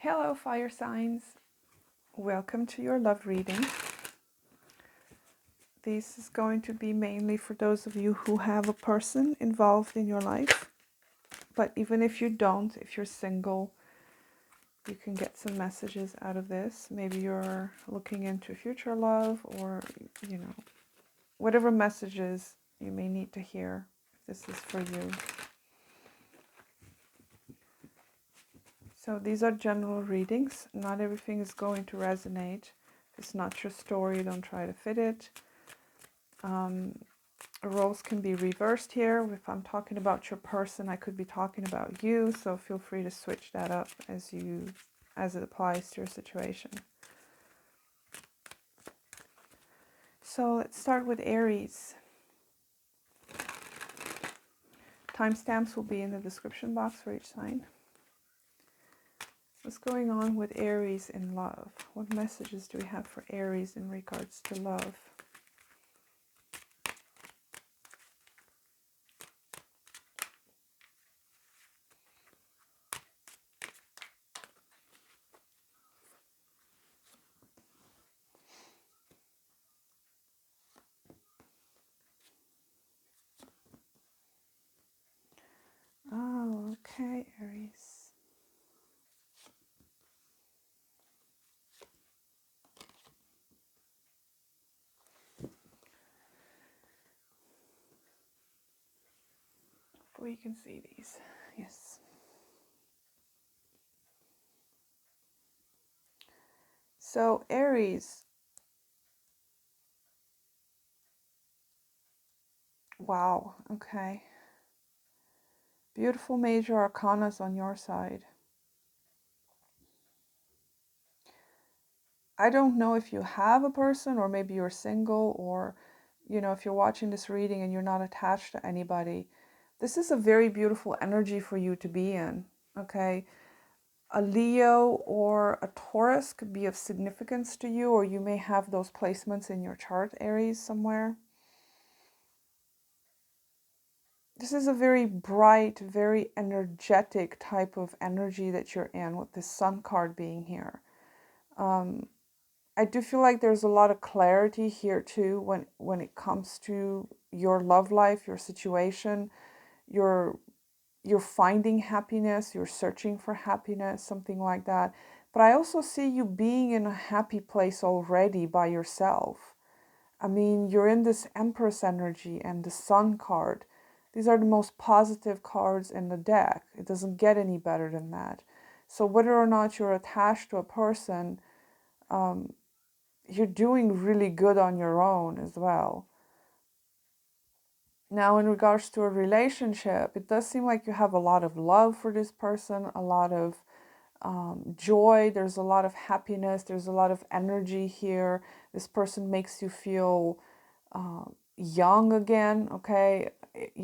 Hello, fire signs. Welcome to your love reading. This is going to be mainly for those of you who have a person involved in your life. But even if you don't, if you're single, you can get some messages out of this. Maybe you're looking into future love or, whatever messages you may need to hear. This is for you. So these are general readings. Not everything is going to resonate. If it's not your story, don't try to fit it. Roles can be reversed here. If I'm talking about your person, I could be talking about you. So feel free to switch that up as it applies to your situation. So let's start with Aries. Timestamps will be in the description box for each sign. What's going on with Aries in love? What messages do we have for Aries in regards to love? Oh, okay, Aries. Hopefully you can see these. Yes. So Aries. Wow, okay. Beautiful major arcanas on your side. I don't know if you have a person or maybe you're single or, if you're watching this reading and you're not attached to anybody. This is a very beautiful energy for you to be in, okay? A Leo or a Taurus could be of significance to you, or you may have those placements in your chart, Aries, somewhere. This is a very bright, very energetic type of energy that you're in with this Sun card being here. I do feel like there's a lot of clarity here too when it comes to your love life, your situation, you're finding happiness, you're searching for happiness, something like that. But I also see you being in a happy place already by yourself. I mean, you're in this Empress energy and the Sun card. These are the most positive cards in the deck. It doesn't get any better than that. So whether or not you're attached to a person, you're doing really good on your own as well. Now, in regards to a relationship, it does seem like you have a lot of love for this person, a lot of joy, there's a lot of happiness, there's a lot of energy here. This person makes you feel young again, okay? It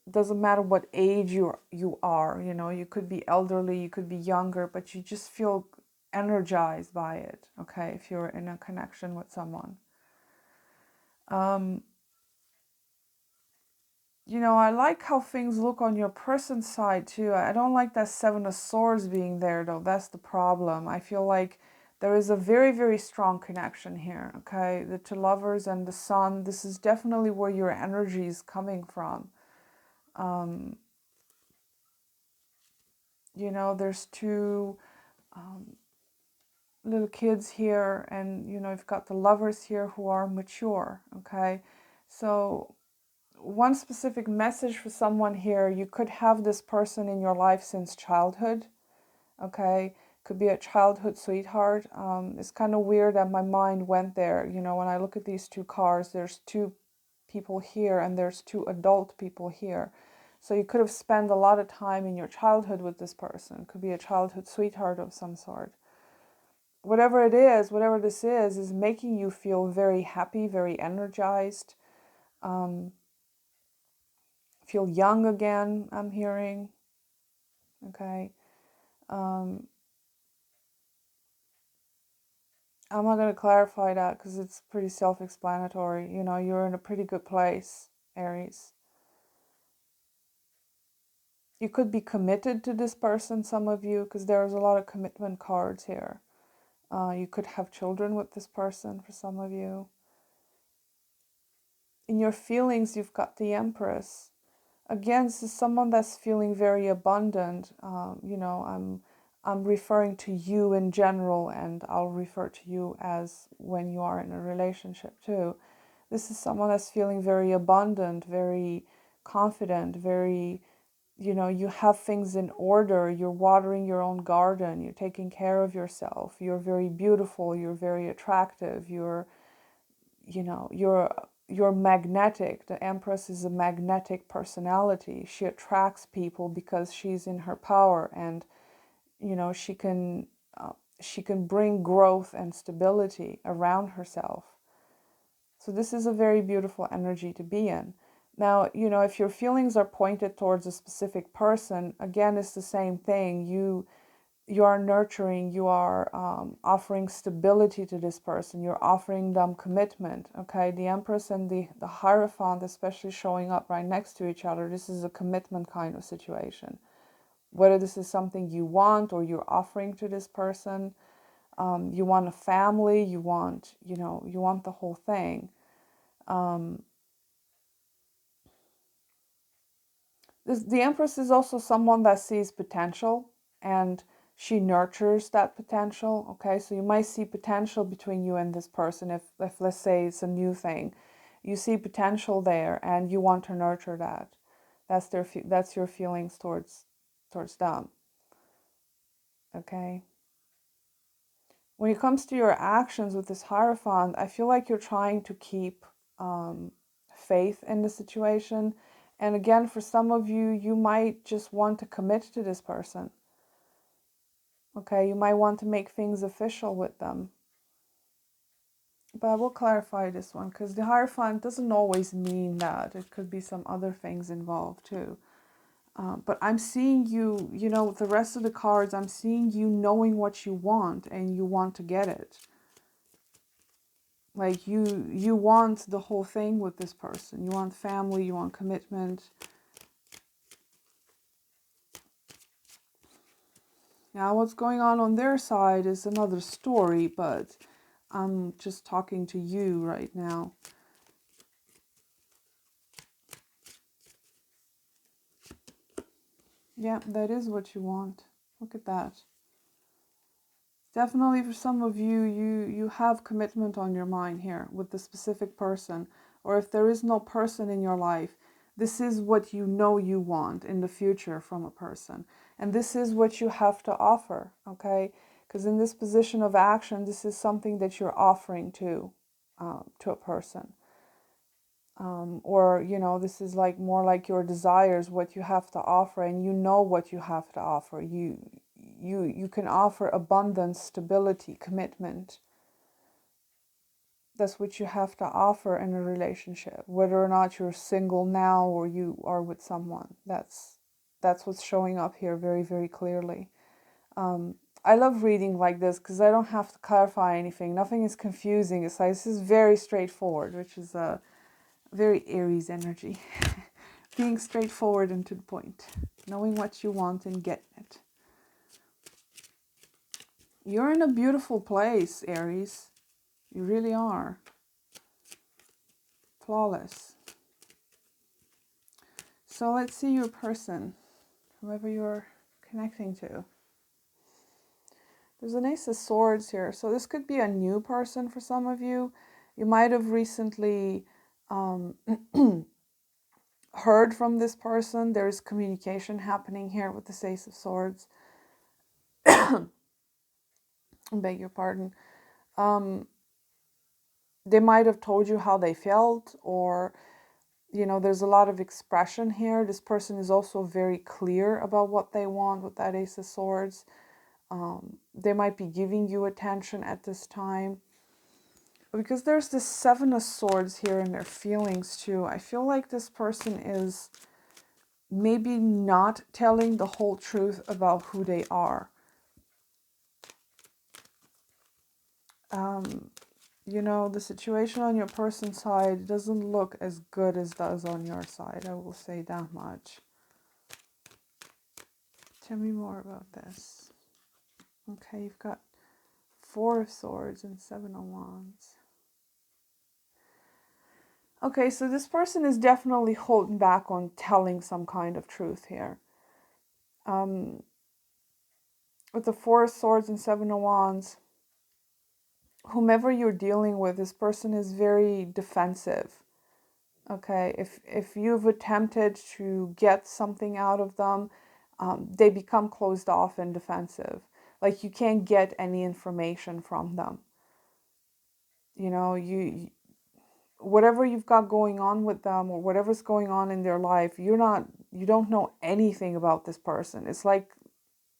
doesn't matter what age you are, you could be elderly, you could be younger, but you just feel energized by it, okay, if you're in a connection with someone. I like how things look on your person's side too. I don't like that Seven of Swords being there though. That's the problem. I feel like there is a very, very strong connection here, okay? The two lovers and the Sun, this is definitely where your energy is coming from. There's two little kids here and, you've got the lovers here who are mature, okay? So one specific message for someone here, you could have this person in your life since childhood, okay? Could be a childhood sweetheart. It's kind of weird that my mind went there. When I look at these two cards, there's two people here and there's two adult people here. So you could have spent a lot of time in your childhood with this person. Could be a childhood sweetheart of some sort. Whatever it is, whatever this is making you feel very happy, very energized. Feel young again, I'm hearing. Okay. I'm not going to clarify that because it's pretty self-explanatory. You're in a pretty good place, Aries. You could be committed to this person, some of you, because there's a lot of commitment cards here. You could have children with this person for some of you. In your feelings, you've got the Empress. Again, this is someone that's feeling very abundant. You know, I'm referring to you in general, and I'll refer to you as when you are in a relationship too. This is someone that's feeling very abundant, very confident, very, you know, you have things in order, you're watering your own garden, you're taking care of yourself, you're very beautiful, you're very attractive, you're, you know, you're magnetic. The Empress is a magnetic personality. She attracts people because she's in her power, and you know, she can bring growth and stability around herself. So this is a very beautiful energy to be in. Now, you know, if your feelings are pointed towards a specific person, again, it's the same thing. You are nurturing, you are offering stability to this person, you're offering them commitment, okay? The Empress and the Hierophant, especially showing up right next to each other, this is a commitment kind of situation. Whether this is something you want or you're offering to this person, you want a family, you want, you know, you want the whole thing. The Empress is also someone that sees potential, and she nurtures that potential, okay? So you might see potential between you and this person if let's say it's a new thing. You see potential there and you want to nurture that. That's your feelings towards them, okay? When it comes to your actions with this Hierophant, I feel like you're trying to keep faith in the situation. And again, for some of you, you might just want to commit to this person. Okay, you might want to make things official with them. But I will clarify this one, because the Hierophant doesn't always mean that. It could be some other things involved too. But I'm seeing you, you know, with the rest of the cards, I'm seeing you knowing what you want and you want to get it. Like you want the whole thing with this person. You want family, you want commitment. Now what's going on their side is another story, but I'm just talking to you right now. Yeah, that is what you want. Look at that. Definitely for some of you, you have commitment on your mind here with the specific person. Or if there is no person in your life, this is what you know you want in the future from a person. And this is what you have to offer, okay? Because in this position of action, this is something that you're offering to a person. Or, you know, this is like more like your desires, what you have to offer, and you know what you have to offer. You can offer abundance, stability, commitment. That's what you have to offer in a relationship, whether or not you're single now or you are with someone. That's what's showing up here very, very clearly. I love reading like this because I don't have to clarify anything. Nothing is confusing. It's like, this is very straightforward, which is a very Aries energy. Being straightforward and to the point. Knowing what you want and getting it. You're in a beautiful place, Aries. You really are. Flawless. So let's see your person, whoever you're connecting to. There's an Ace of Swords here. So this could be a new person for some of you. You might have recently heard from this person. There's communication happening here with this Ace of Swords. I beg your pardon. They might have told you how they felt, or, you know, there's a lot of expression here. This person is also very clear about what they want with that Ace of Swords. They might be giving you attention at this time. Because there's this Seven of Swords here in their feelings too. I feel like this person is maybe not telling the whole truth about who they are. You know, the situation on your person's side doesn't look as good as does on your side. I will say that much. Tell me more about this. Okay, you've got Four of Swords and Seven of Wands. Okay, so this person is definitely holding back on telling some kind of truth here. With the Four of Swords and Seven of Wands, whomever you're dealing with, this person is very defensive. Okay, if you've attempted to get something out of them, they become closed off and defensive. Like you can't get any information from them. You know, whatever you've got going on with them or whatever's going on in their life, you don't know anything about this person. It's like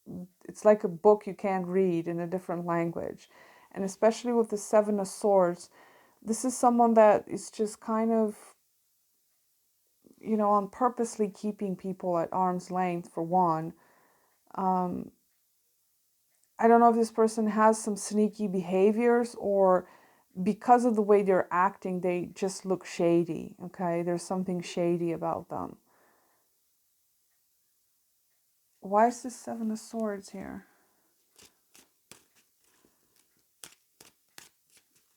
a book you can't read in a different language. And especially with the Seven of Swords, this is someone that is just kind of, you know, on purposely keeping people at arm's length, for one. I don't know if this person has some sneaky behaviors, or because of the way they're acting, they just look shady. Okay, there's something shady about them. Why is this Seven of Swords here?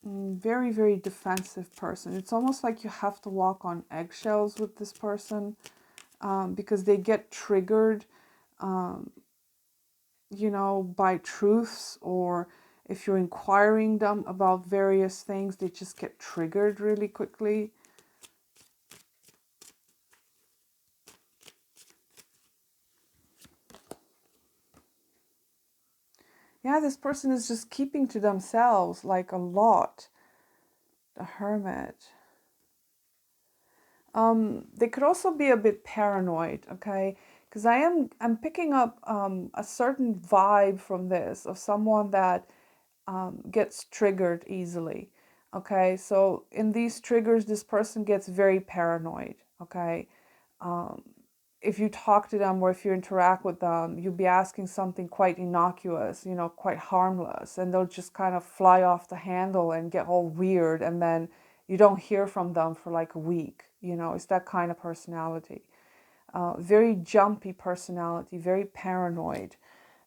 Very, very defensive person. It's almost like you have to walk on eggshells with this person, because they get triggered, you know, by truths, or if you're inquiring them about various things, they just get triggered really quickly. Yeah, this person is just keeping to themselves like a lot. The Hermit. They could also be a bit paranoid, okay? Because I'm picking up a certain vibe from this of someone that gets triggered easily. Okay, so in these triggers, this person gets very paranoid. Okay, if you talk to them or if you interact with them, you'll be asking something quite innocuous, you know, quite harmless, and they'll just kind of fly off the handle and get all weird, and then you don't hear from them for like a week. You know, it's that kind of personality. Very jumpy personality, very paranoid.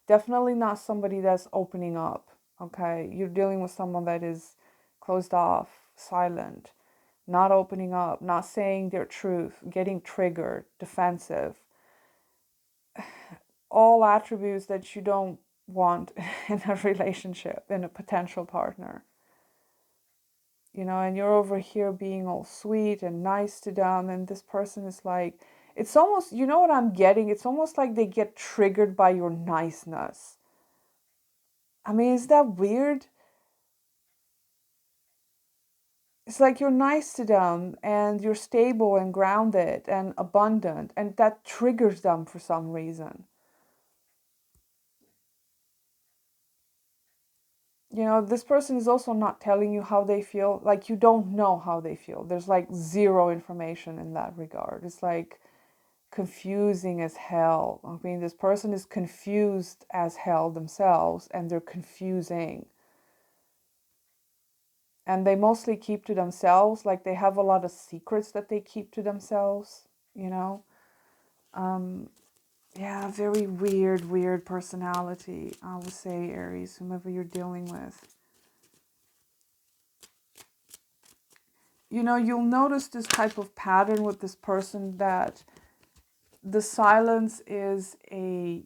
Definitely not somebody that's opening up. Okay, you're dealing with someone that is closed off, silent, not opening up, not saying their truth, getting triggered, defensive. All attributes that you don't want in a relationship, in a potential partner. You know, and you're over here being all sweet and nice to them, and this person is like, it's almost, you know what I'm getting? It's almost like they get triggered by your niceness. I mean, is that weird? It's like you're nice to them and you're stable and grounded and abundant, and that triggers them for some reason. You know, this person is also not telling you how they feel. Like, you don't know how they feel. There's like zero information in that regard. It's like confusing as hell. I mean, this person is confused as hell themselves, and they're confusing. And they mostly keep to themselves. Like, they have a lot of secrets that they keep to themselves, you know? Yeah, very weird personality, I would say, Aries, whomever you're dealing with. You know, you'll notice this type of pattern with this person, that the silence is a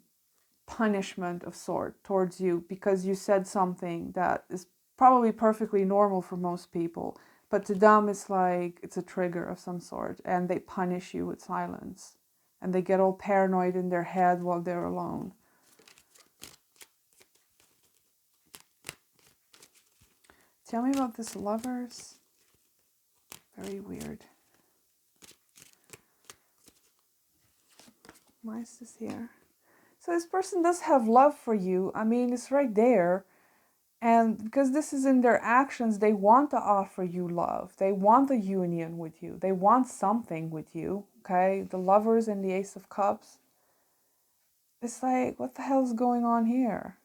punishment of sort towards you because you said something that is probably perfectly normal for most people. But to them, it's like it's a trigger of some sort, and they punish you with silence. And they get all paranoid in their head while they're alone. Tell me about this Lovers. Very weird. Why is this here? So this person does have love for you. I mean, it's right there. And because this is in their actions, they want to offer you love. They want a union with you. They want something with you. Okay? The Lovers and the Ace of Cups. It's like, what the hell is going on here?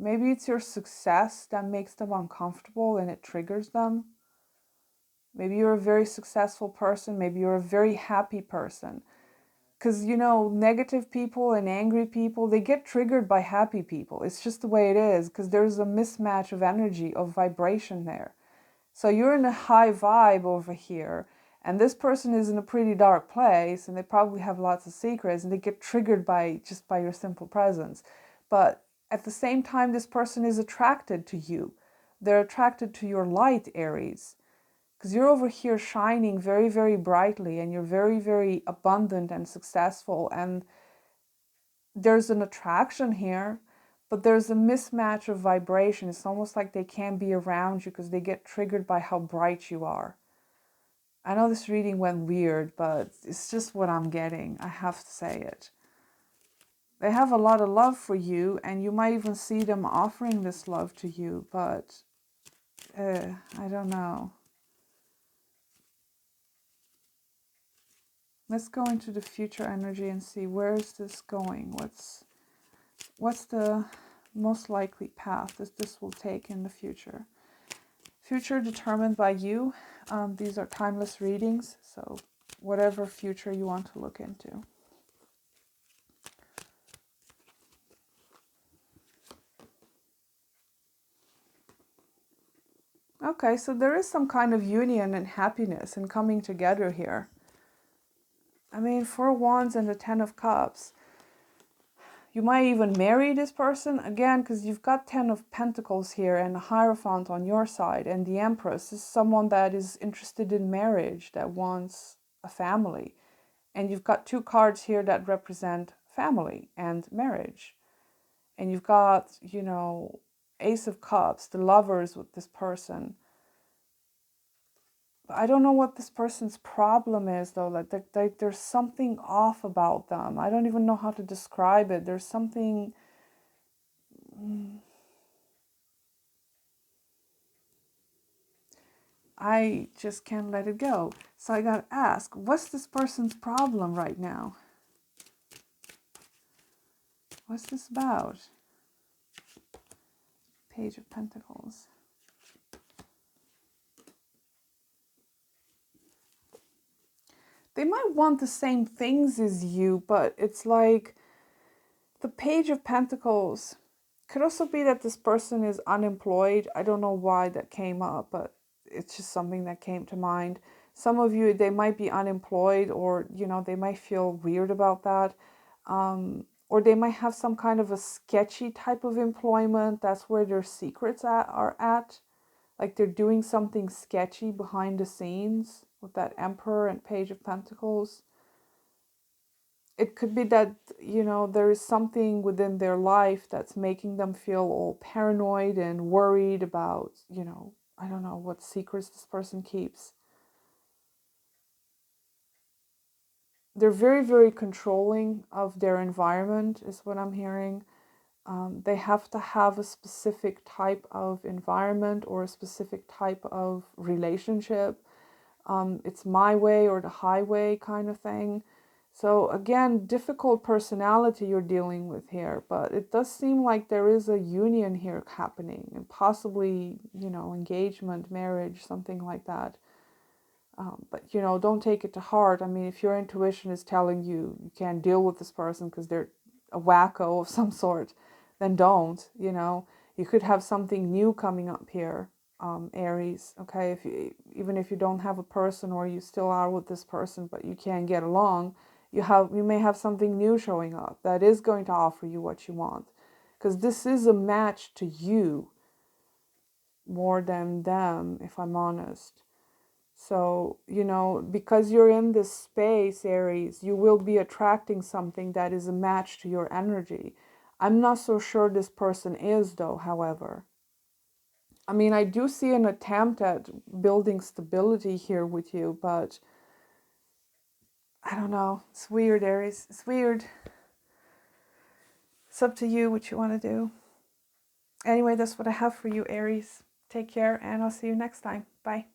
maybe it's your success that makes them uncomfortable and it triggers them. Maybe you're a very successful person. Maybe you're a very happy person. Because, you know, negative people and angry people, they get triggered by happy people. It's just the way it is, because there's a mismatch of energy, of vibration there. So you're in a high vibe over here, and this person is in a pretty dark place, and they probably have lots of secrets, and they get triggered by just by your simple presence. But at the same time, this person is attracted to you. They're attracted to your light, Aries. Because you're over here shining very, very brightly, and you're very, very abundant and successful. And there's an attraction here, but there's a mismatch of vibration. It's almost like they can't be around you because they get triggered by how bright you are. I know this reading went weird, but it's just what I'm getting. I have to say it. They have a lot of love for you, and you might even see them offering this love to you, but I don't know. Let's go into the future energy and see where is this going. What's the most likely path that this will take in the future? Future determined by you. These are timeless readings, so whatever future you want to look into. Okay, so there is some kind of union and happiness and coming together here. I mean, 4 Wands and the 10 of Cups. You might even marry this person, again, because you've got 10 of Pentacles here and the Hierophant on your side. And the Empress is someone that is interested in marriage, that wants a family. And you've got 2 cards here that represent family and marriage. And you've got, you know, Ace of Cups, the lovers with this person. I don't know what this person's problem is, though. Like there's something off about them. I don't even know how to describe it. There's something... I just can't let it go. So I gotta ask, what's this person's problem right now? What's this about? Page of Pentacles. They might want the same things as you, but it's like the Page of Pentacles could also be that this person is unemployed. I don't know why that came up, but it's just something that came to mind. Some of you, they might be unemployed, or, you know, they might feel weird about that. Or they might have some kind of a sketchy type of employment. That's where their secrets are at. Like they're doing something sketchy behind the scenes with that Emperor and Page of Pentacles. It could be that, you know, there is something within their life that's making them feel all paranoid and worried about, you know, I don't know what secrets this person keeps. They're very, very controlling of their environment, is what I'm hearing. They have to have a specific type of environment or a specific type of relationship. It's my way or the highway kind of thing. So again, difficult personality you're dealing with here, but it does seem like there is a union here happening, and possibly, you know, engagement, marriage, something like that. But, you know, don't take it to heart. I mean, if your intuition is telling you you can't deal with this person because they're a wacko of some sort, then don't, you know. You could have something new coming up here, Aries, okay? Even if you don't have a person, or you still are with this person, but you can't get along, you may have something new showing up that is going to offer you what you want. Because this is a match to you more than them, if I'm honest. So, you know, because you're in this space, Aries, you will be attracting something that is a match to your energy. I'm not so sure this person is, though, however. I mean, I do see an attempt at building stability here with you, but I don't know. It's weird, Aries. It's weird. It's up to you what you want to do. Anyway, that's what I have for you, Aries. Take care, and I'll see you next time. Bye.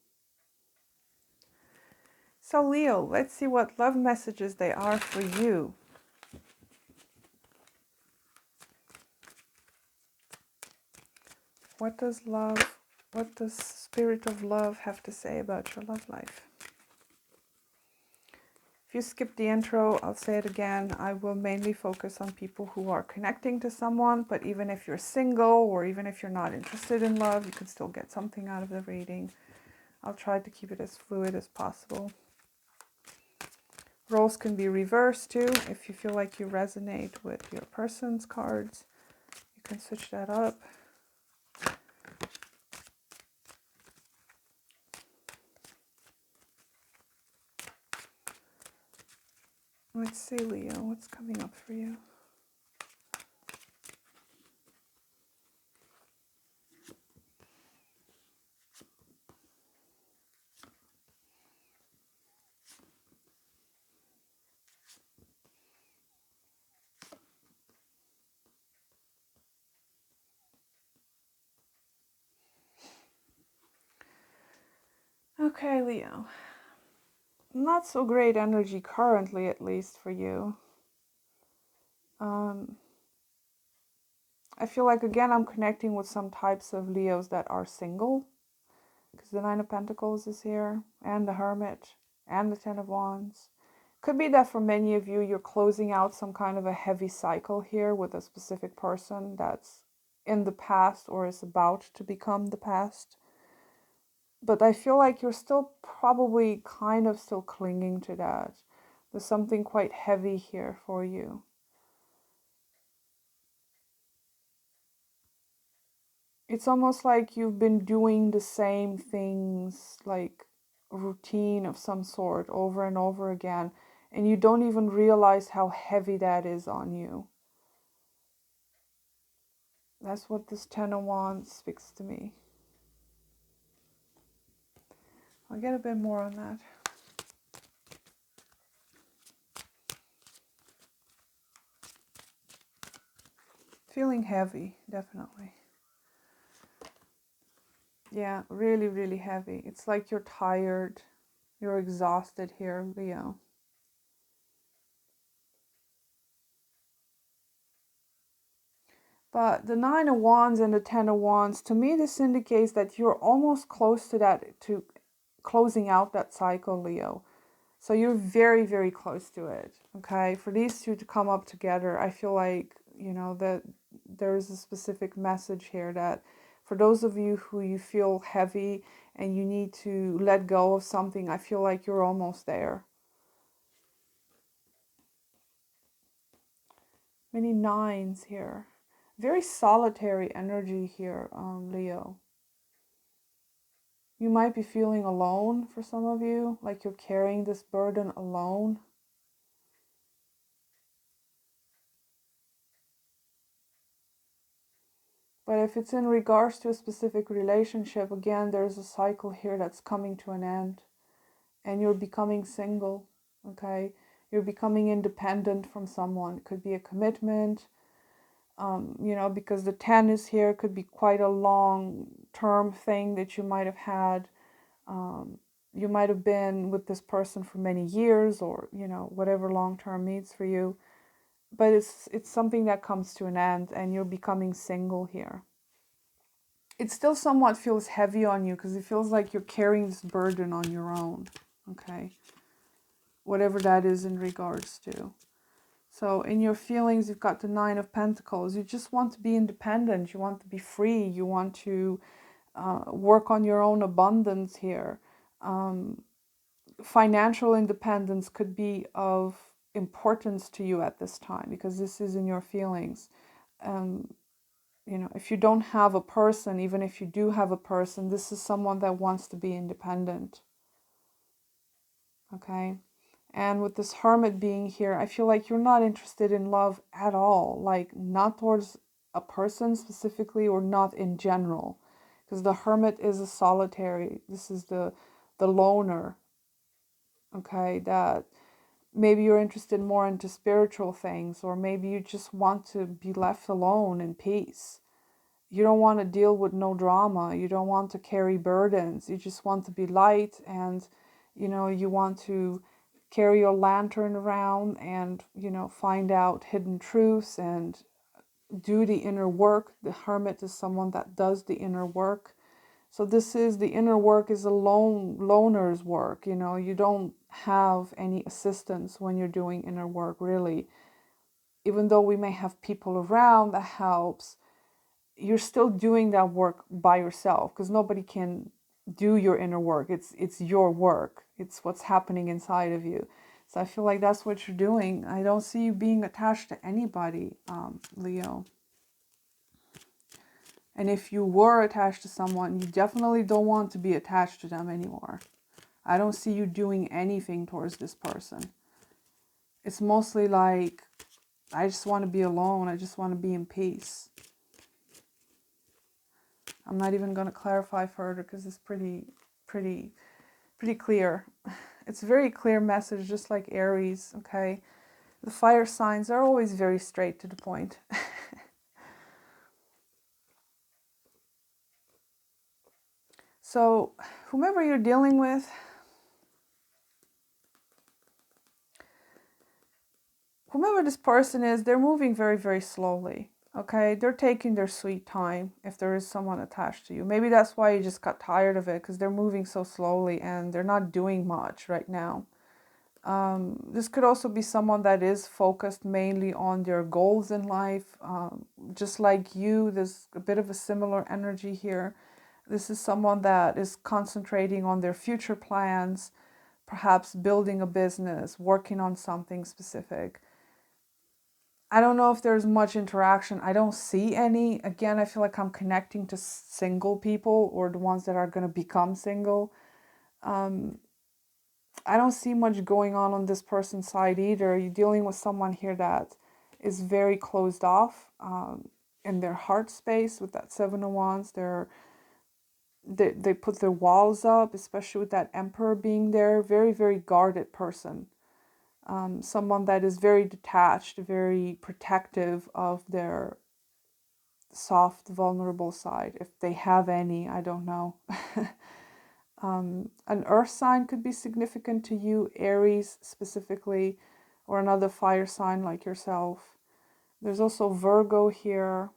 So Leo, let's see what love messages they are for you. What does Spirit of Love have to say about your love life? If you skip the intro, I'll say it again. I will mainly focus on people who are connecting to someone, but even if you're single or even if you're not interested in love, you can still get something out of the reading. I'll try to keep it as fluid as possible. Roles can be reversed too. If you feel like you resonate with your person's cards, you can switch that up. Let's see, Leo, what's coming up for you? Okay, Leo. Not so great energy currently, at least for you. I feel like, again, I'm connecting with some types of Leos that are single, because the Nine of Pentacles is here, and the Hermit, and the Ten of Wands. Could be that for many of you, you're closing out some kind of a heavy cycle here with a specific person that's in the past or is about to become the past. But I feel like you're still probably kind of still clinging to that. There's something quite heavy here for you. It's almost like you've been doing the same things, like a routine of some sort, over and over again, and you don't even realize how heavy that is on you. That's what this Ten of Wands speaks to me. I'll get a bit more on that. Feeling heavy, definitely. Yeah, really, really heavy. It's like you're tired. You're exhausted here, Leo. But the Nine of Wands and the Ten of Wands, to me, this indicates that you're almost close to that, to closing out that cycle, Leo. So you're very, very close to it, okay? For these two to come up together, I feel like, you know, that there's a specific message here that for those of you who you feel heavy and you need to let go of something, I feel like you're almost there. Many nines here. Very solitary energy here, Leo. You might be feeling alone for some of you, like you're carrying this burden alone. But if it's in regards to a specific relationship, again, there's a cycle here that's coming to an end. And you're becoming single, okay? You're becoming independent from someone. It could be a commitment, you know, because the 10 is here. It could be quite a long-term thing that you might have had. You might have been with this person for many years, or, you know, whatever long-term means for you. But it's something that comes to an end, and you're becoming single here. It still somewhat feels heavy on you because it feels like you're carrying this burden on your own, okay? Whatever that is in regards to. So in your feelings, you've got the Nine of Pentacles. You just want to be independent. You want to be free. You want to work on your own abundance here. Financial independence could be of importance to you at this time because this is in your feelings. You know, if you don't have a person, even if you do have a person, this is someone that wants to be independent. Okay? And with this Hermit being here, I feel like you're not interested in love at all. Like, not towards a person specifically or not in general. Because the Hermit is a solitary. This is the loner. Okay? That maybe you're interested more into spiritual things, or maybe you just want to be left alone in peace. You don't want to deal with no drama. You don't want to carry burdens. You just want to be light, and, you know, you want to carry your lantern around and, you know, find out hidden truths and do the inner work. The Hermit is someone that does the inner work. So this is, the inner work is a loner's work. You know, you don't have any assistance when you're doing inner work, really. Even though we may have people around that helps, you're still doing that work by yourself, because nobody can do your inner work. It's your work. It's what's happening inside of you. So I feel like that's what you're doing. I don't see you being attached to anybody, Leo. And if you were attached to someone, you definitely don't want to be attached to them anymore. I don't see you doing anything towards this person. It's mostly like, I just want to be alone. I just want to be in peace. I'm not even going to clarify further because it's pretty clear. It's a very clear message, just like Aries, okay? The fire signs are always very straight to the point. So, whomever you're dealing with, whomever this person is, they're moving very, very slowly, okay? They're taking their sweet time if there is someone attached to you. Maybe that's why you just got tired of it, because they're moving so slowly and they're not doing much right now. This could also be someone that is focused mainly on their goals in life. Just like you, there's a bit of a similar energy here. This is someone that is concentrating on their future plans, perhaps building a business, working on something specific. I don't know if there's much interaction. I don't see any. Again, I feel like I'm connecting to single people, or the ones that are going to become single. I don't see much going on this person's side either. You're dealing with someone here that is very closed off in their heart space with that Seven of Wands. They put their walls up, especially with that Emperor being there. Very, very guarded person. Someone that is very detached, very protective of their soft, vulnerable side. If they have any, I don't know. An earth sign could be significant to you, Aries specifically, or another fire sign like yourself. There's also Virgo here,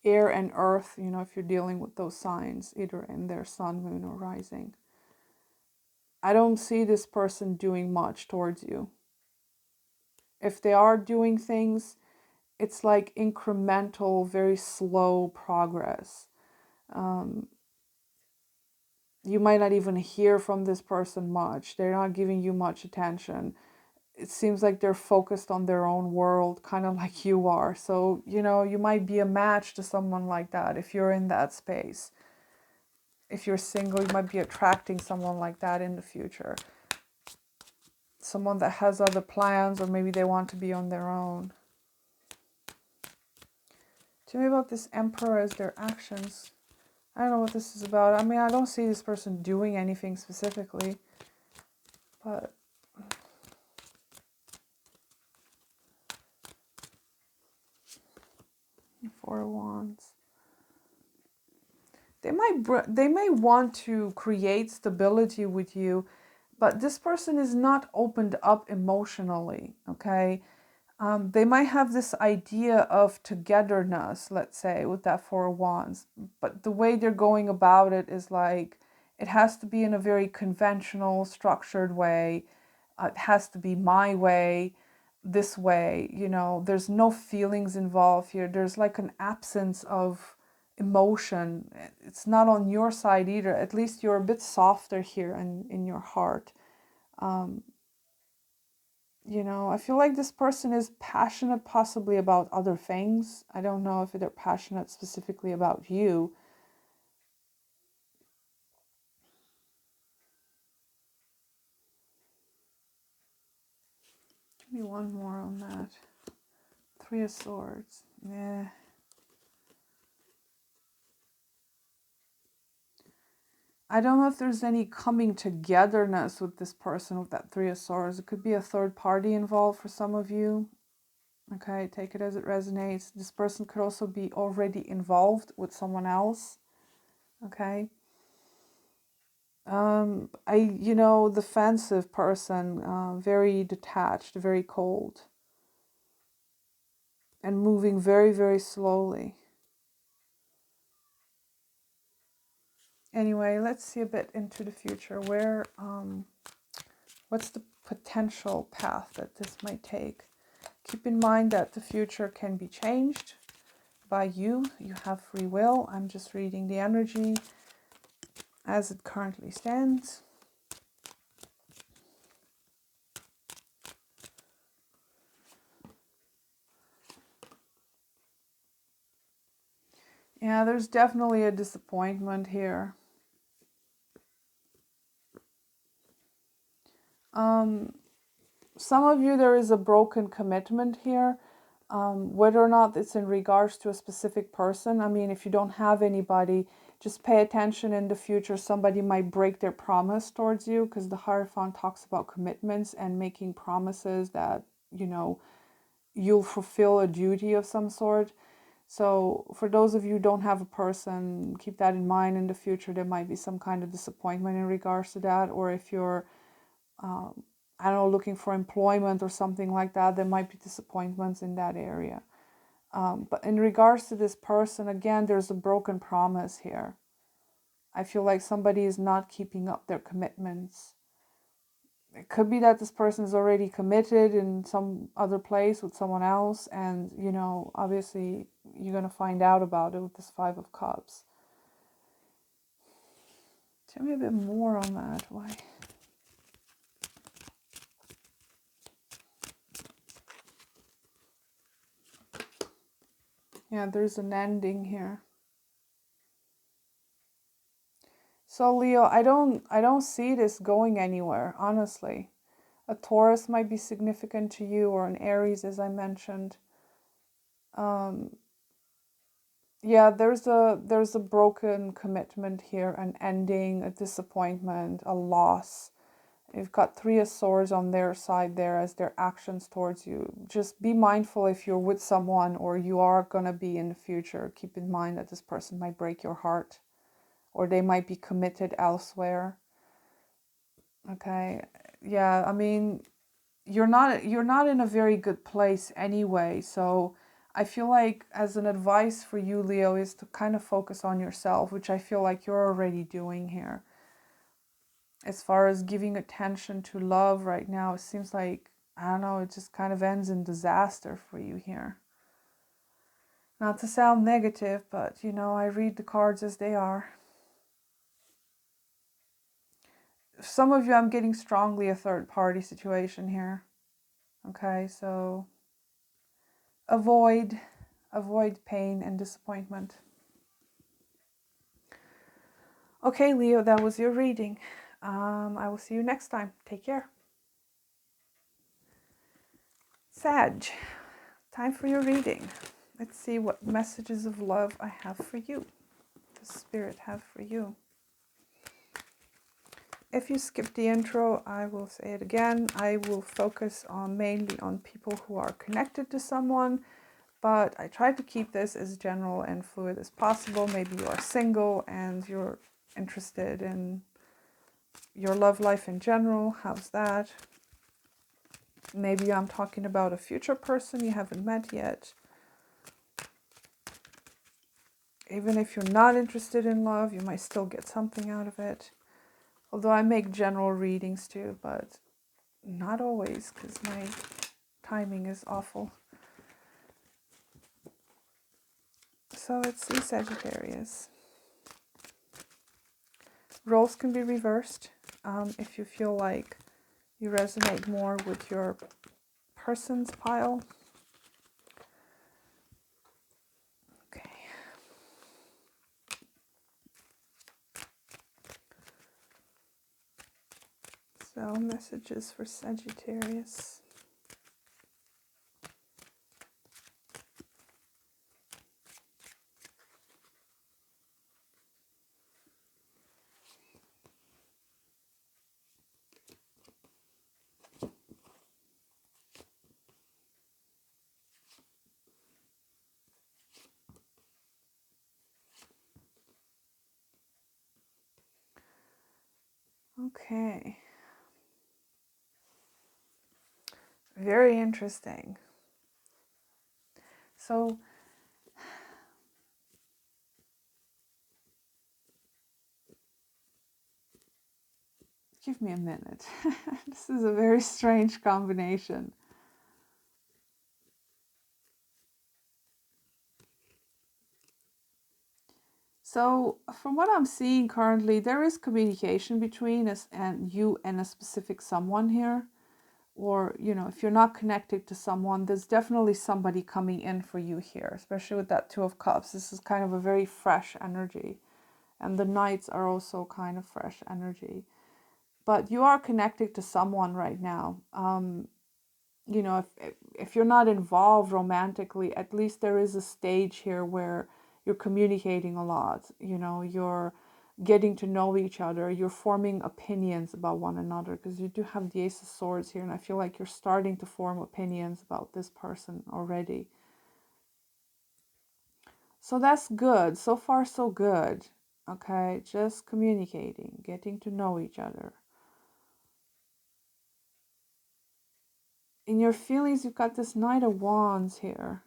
air and earth, you know, if you're dealing with those signs, either in their sun, moon, or rising. I don't see this person doing much towards you. If they are doing things, it's like incremental, very slow progress. You might not even hear from this person much. They're not giving you much attention. It seems like they're focused on their own world, kind of like you are. So, you know, you might be a match to someone like that if you're in that space. If you're single, you might be attracting someone like that in the future. Someone that has other plans, or maybe they want to be on their own. Tell me about this Emperor as their actions. I don't know what this is about. I mean, I don't see this person doing anything specifically, but Four of Wands. They may want to create stability with you, but this person is not opened up emotionally, okay? They might have this idea of togetherness, let's say, with that Four of Wands, but the way they're going about it is like, it has to be in a very conventional, structured way. It has to be my way, this way, you know, there's no feelings involved here. There's like an absence of emotion. It's not on your side either. At least you're a bit softer here in your heart. You know, I feel like this person is passionate possibly about other things. I don't know if they're passionate specifically about you. Give me one more on that. Three of Swords. Yeah. I don't know if there's any coming togetherness with this person with that Three of Swords. It could be a third party involved for some of you. Okay, take it as it resonates. This person could also be already involved with someone else. Okay. You know, defensive person, very detached, very cold. and moving very, very slowly. Anyway, let's see a bit into the future. What's the potential path that this might take? Keep in mind that the future can be changed by you. You have free will. I'm just reading the energy as it currently stands. Yeah, there's definitely a disappointment here. Some of you, there is a broken commitment here. Whether or not it's in regards to a specific person. I mean, if you don't have anybody, just pay attention in the future. Somebody might break their promise towards you, because the Hierophant talks about commitments and making promises that, you know, you'll fulfill a duty of some sort. So for those of you who don't have a person, keep that in mind. In the future, there might be some kind of disappointment in regards to that. Or if you're, I don't know, looking for employment or something like that, there might be disappointments in that area. But in regards to this person, again, there's a broken promise here. I feel like somebody is not keeping up their commitments. It could be that this person is already committed in some other place with someone else, and, you know, obviously you're going to find out about it with this Five of Cups. Tell me a bit more on that. Why? Yeah, there's an ending here. So Leo, I don't see this going anywhere, honestly. A Taurus might be significant to you, or an Aries, as I mentioned. Yeah, there's a broken commitment here, an ending, a disappointment, a loss. You've got Three of Swords on their side there as their actions towards you. Just be mindful if you're with someone, or you are going to be in the future. Keep in mind that this person might break your heart, or they might be committed elsewhere. Okay. Yeah, I mean, you're not in a very good place anyway. So I feel like, as an advice for you, Leo, is to kind of focus on yourself, which I feel like you're already doing here. As far as giving attention to love right now, it seems like, I don't know, it just kind of ends in disaster for you here. Not to sound negative, but, you know, I read the cards as they are. Some of you, I'm getting strongly a third party situation here. Okay, so avoid pain and disappointment. Okay, Leo, that was your reading. I will see you next time. Take care. Sag, time for your reading. Let's see what messages of love I have for you. The Spirit have for you. If you skip the intro, I will say it again. I will focus on mainly on people who are connected to someone, but I try to keep this as general and fluid as possible. Maybe you are single and you're interested in your love life in general. How's that? Maybe I'm talking about a future person you haven't met yet. Even if you're not interested in love, you might still get something out of it. Although I make general readings too, but not always, because my timing is awful. So let's see, Sagittarius. Roles can be reversed if you feel like you resonate more with your person's pile. Okay. So messages for Sagittarius. Okay. Very interesting. So give me a minute. This is a very strange combination. So from what I'm seeing currently, there is communication between us and you and a specific someone here. Or, you know, if you're not connected to someone, there's definitely somebody coming in for you here, especially with that Two of Cups. This is kind of a very fresh energy. And the Knights are also kind of fresh energy. But you are connected to someone right now. You know, if you're not involved romantically, at least there is a stage here where you're communicating a lot. You know, you're getting to know each other. You're forming opinions about one another, because you do have the Ace of Swords here, and I feel like you're starting to form opinions about this person already. So that's good. So far, so good. Okay, just communicating, getting to know each other. In your feelings, you've got this Knight of Wands here,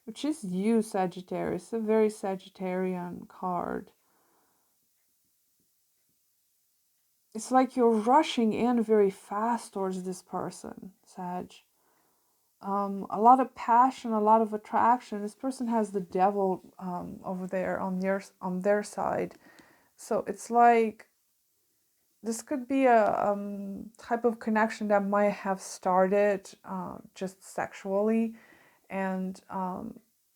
which is you, Sagittarius. It's a very Sagittarian card. It's like you're rushing in very fast towards this person, Sag. A lot of passion, a lot of attraction. This person has the devil over there on their side. So it's like this could be a type of connection that might have started just sexually, and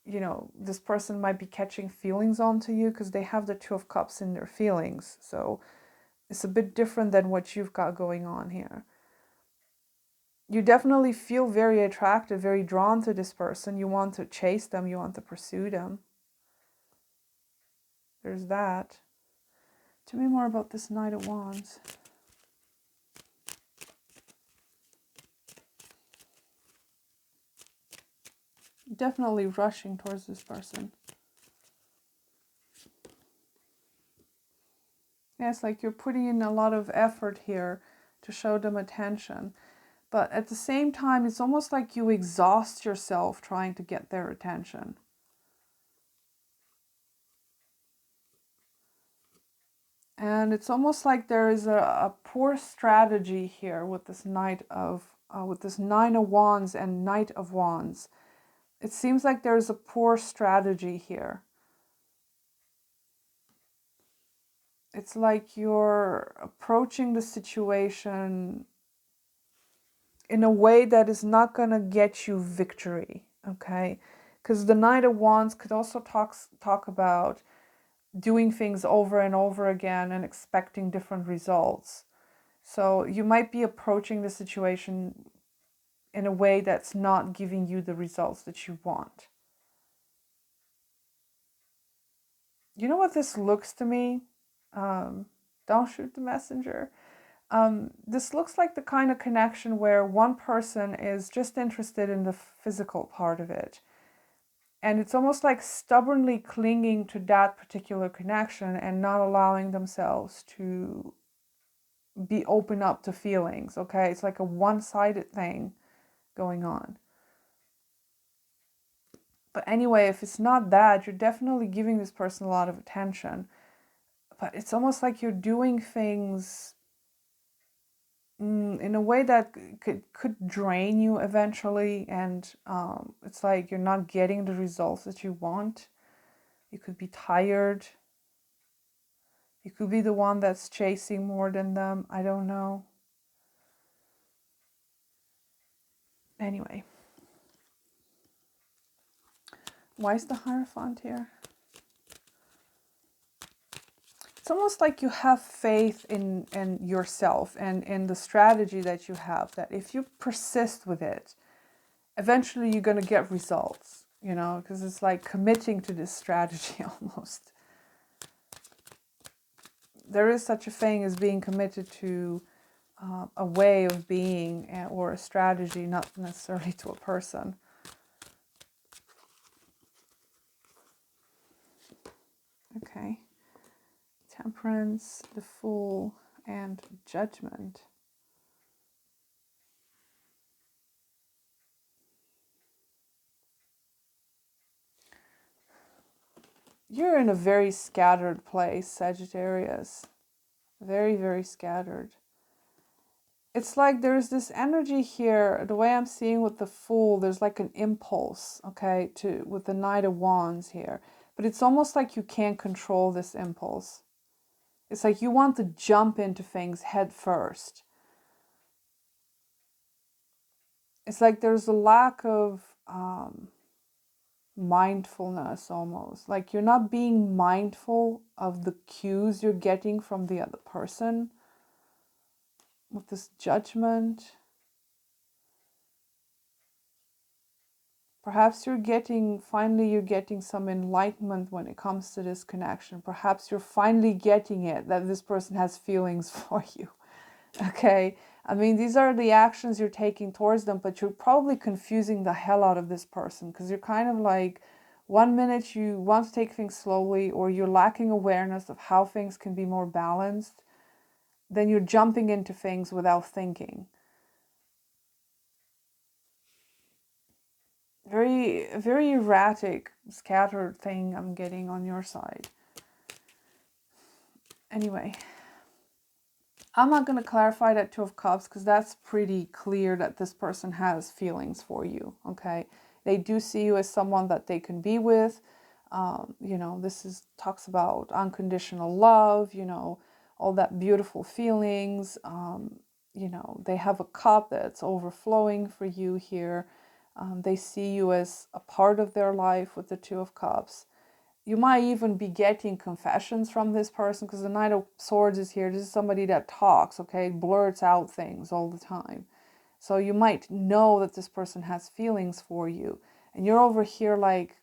you know, this person might be catching feelings onto you because they have the Two of Cups in their feelings. So it's a bit different than what you've got going on here. You definitely feel very attracted, very drawn to this person. You want to chase them, you want to pursue them. There's that. Tell me more about this Knight of Wands. Definitely rushing towards this person. Yeah, it's like you're putting in a lot of effort here to show them attention. But at the same time, it's almost like you exhaust yourself trying to get their attention. And it's almost like there is a poor strategy here with this with this Nine of Wands and Knight of Wands. It seems like there's a poor strategy here. It's like you're approaching the situation in a way that is not going to get you victory, okay? Because the Knight of Wands could also talk about doing things over and over again and expecting different results. So you might be approaching the situation in a way that's not giving you the results that you want. You know what this looks to me? Don't shoot the messenger. This looks like the kind of connection where one person is just interested in the physical part of it. And it's almost like stubbornly clinging to that particular connection and not allowing themselves to be open up to feelings, okay? It's like a one-sided thing going on. But anyway, if it's not that, you're definitely giving this person a lot of attention. But it's almost like you're doing things in a way that could drain you eventually, and it's like you're not getting the results that you want. You could be tired. You could be the one that's chasing more than them. I don't know. Anyway. Why is the Hierophant here? It's almost like you have faith in yourself and in the strategy that you have, that if you persist with it, eventually you're going to get results, you know, because it's like committing to this strategy almost. There is such a thing as being committed to a way of being or a strategy, not necessarily to a person. Okay. Temperance, the Fool, and Judgment. You're in a very scattered place, Sagittarius. Very, very scattered. It's like there's this energy here, the way I'm seeing with the Fool, there's like an impulse, okay, with the Knight of Wands here. But it's almost like you can't control this impulse. It's like you want to jump into things head first. It's like there's a lack of mindfulness almost. Like you're not being mindful of the cues you're getting from the other person with this Judgment. Perhaps finally you're getting some enlightenment when it comes to this connection. Perhaps you're finally getting it, that this person has feelings for you. Okay? I mean, these are the actions you're taking towards them, but you're probably confusing the hell out of this person because you're kind of like, one minute you want to take things slowly or you're lacking awareness of how things can be more balanced. Then you're jumping into things without thinking. Very, very erratic, scattered thing I'm getting on your side. Anyway, I'm not going to clarify that Two of Cups because that's pretty clear that this person has feelings for you, okay? They do see you as someone that they can be with. You know, talks about unconditional love, you know, all that beautiful feelings. You know, they have a cup that's overflowing for you here. They see you as a part of their life with the Two of Cups. You might even be getting confessions from this person because the Knight of Swords is here. This is somebody that talks, okay, blurts out things all the time. So you might know that this person has feelings for you. And you're over here like,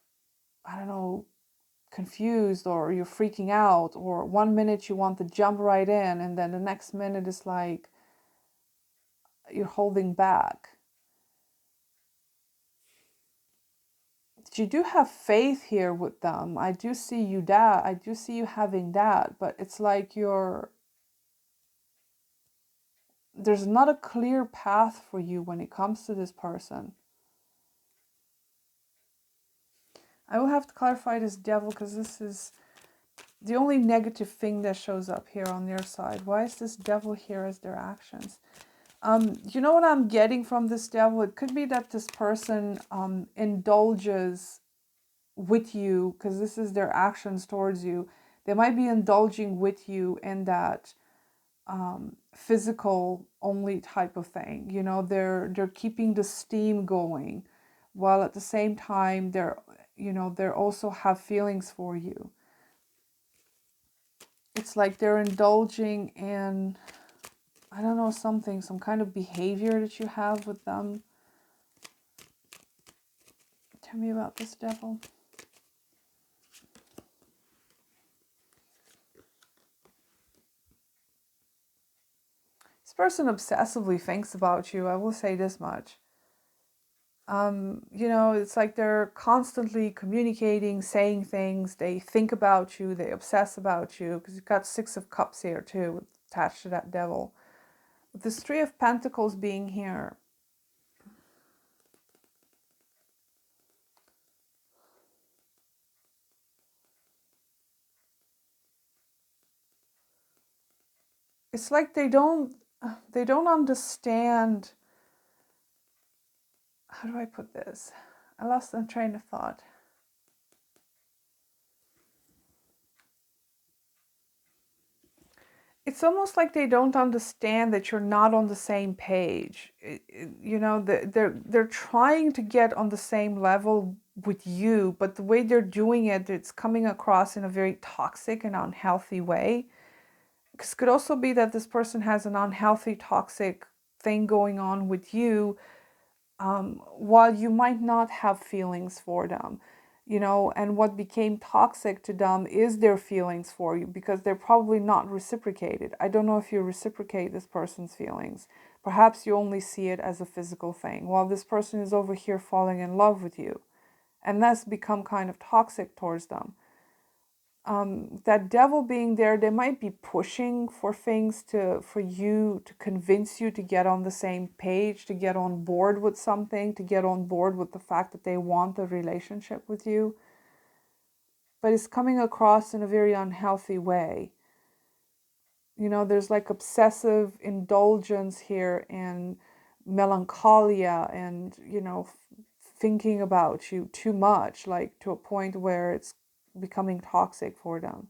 I don't know, confused, or you're freaking out, or one minute you want to jump right in and then the next minute is like you're holding back. You do have faith here with them. I do see you having that, but it's like there's not a clear path for you when it comes to this person. I will have to clarify this Devil because this is the only negative thing that shows up here on their side. Why is this Devil here as their actions? You know what I'm getting from this Devil? It could be that this person indulges with you because this is their actions towards you. They might be indulging with you in that physical only type of thing. You know, they're keeping the steam going, while at the same time they're also have feelings for you. It's like they're indulging in, I don't know, some kind of behavior that you have with them. Tell me about this Devil. This person obsessively thinks about you. I will say this much. You know, it's like they're constantly communicating, saying things. They think about you. They obsess about you because you've got Six of Cups here too, attached to that Devil. With this Three of Pentacles being here, it's like they don't understand. How do I put this? I lost the train of thought. It's almost like they don't understand that you're not on the same page. You know, they're trying to get on the same level with you, but the way they're doing it, it's coming across in a very toxic and unhealthy way. Because it could also be that this person has an unhealthy, toxic thing going on with you, while you might not have feelings for them. You know, and what became toxic to them is their feelings for you because they're probably not reciprocated. I don't know if you reciprocate this person's feelings. Perhaps you only see it as a physical thing, while this person is over here falling in love with you. And that's become kind of toxic towards them. That Devil being there, they might be pushing for things for you, to convince you to get on the same page, to get on board with something, to get on board with the fact that they want a relationship with you. but it's coming across in a very unhealthy way. You know, there's like obsessive indulgence here and melancholia and, you know, thinking about you too much, like to a point where it's becoming toxic for them.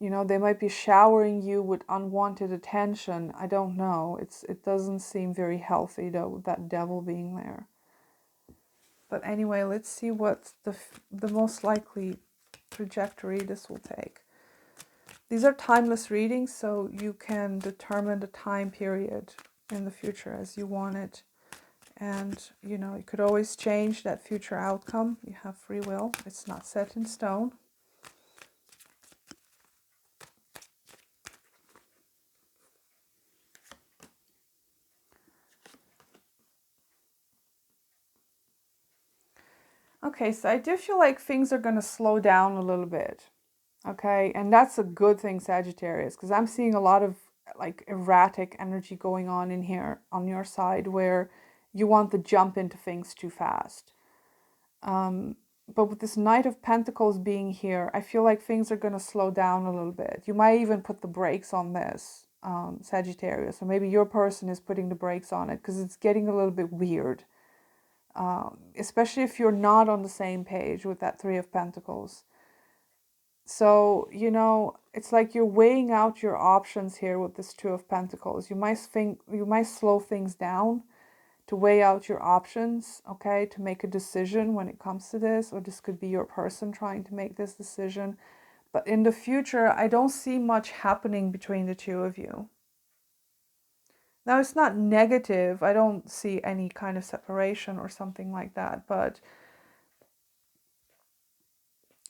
You know, they might be showering you with unwanted attention. I don't know. It doesn't seem very healthy though, that devil being there. But anyway, let's see what the most likely trajectory this will take. These are timeless readings, so you can determine the time period in the future as you want it. And, you know, you could always change that future outcome. You have free will. It's not set in stone. Okay, so I do feel like things are going to slow down a little bit. Okay, and that's a good thing, Sagittarius, because I'm seeing a lot of like erratic energy going on in here on your side where you want to jump into things too fast. But with this Knight of Pentacles being here, I feel like things are going to slow down a little bit. You might even put the brakes on this, Sagittarius, or maybe your person is putting the brakes on it because it's getting a little bit weird. Especially if you're not on the same page with that Three of Pentacles. So, you know, it's like you're weighing out your options here with this Two of Pentacles. You might slow things down to weigh out your options, okay, to make a decision when it comes to this, or this could be your person trying to make this decision. But in the future, I don't see much happening between the two of you. Now, it's not negative. I don't see any kind of separation or something like that, but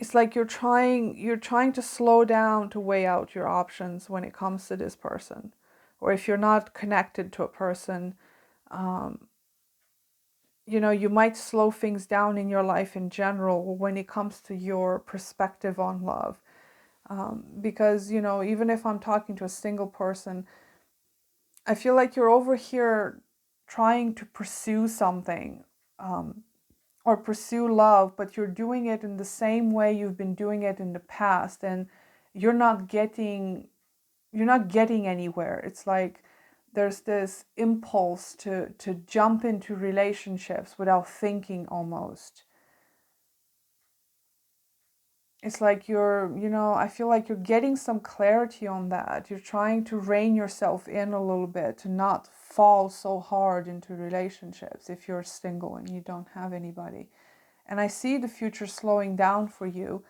it's like you're trying to slow down to weigh out your options when it comes to this person. Or if you're not connected to a person, you know, you might slow things down in your life in general when it comes to your perspective on love. Because, you know, even if I'm talking to a single person, I feel like you're over here trying to pursue something or pursue love, but you're doing it in the same way you've been doing it in the past, and you're not getting anywhere. It's like there's this impulse to jump into relationships without thinking almost. It's like you're, you know, I feel like you're getting some clarity on that. You're trying to rein yourself in a little bit to not fall so hard into relationships if you're single and you don't have anybody. And I see the future slowing down for you.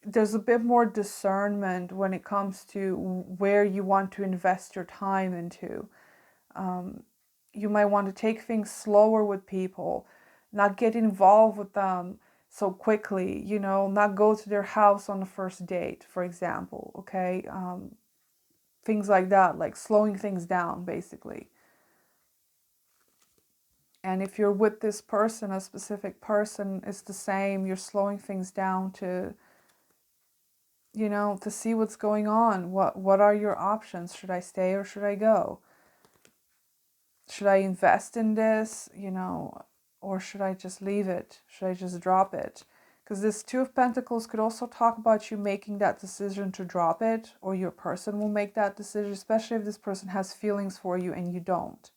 There's a bit more discernment when it comes to where you want to invest your time into. You might want to take things slower with people, not get involved with them so quickly, you know, not go to their house on the first date, for example, okay? Things like that, like slowing things down, basically. And if you're with this person, a specific person, it's the same. You're slowing things down to, you know, to see what's going on. What are your options? Should I stay or should I go? Should I invest in this, you know, or should I just leave it? Should I just drop it? Because this Two of Pentacles could also talk about you making that decision to drop it, or your person will make that decision, especially if this person has feelings for you and you don't.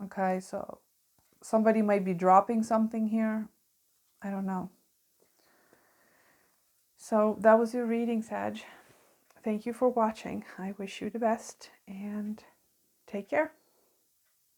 Okay, so somebody might be dropping something here. I don't know. So that was your reading, Sag. Thank you for watching. I wish you the best and take care.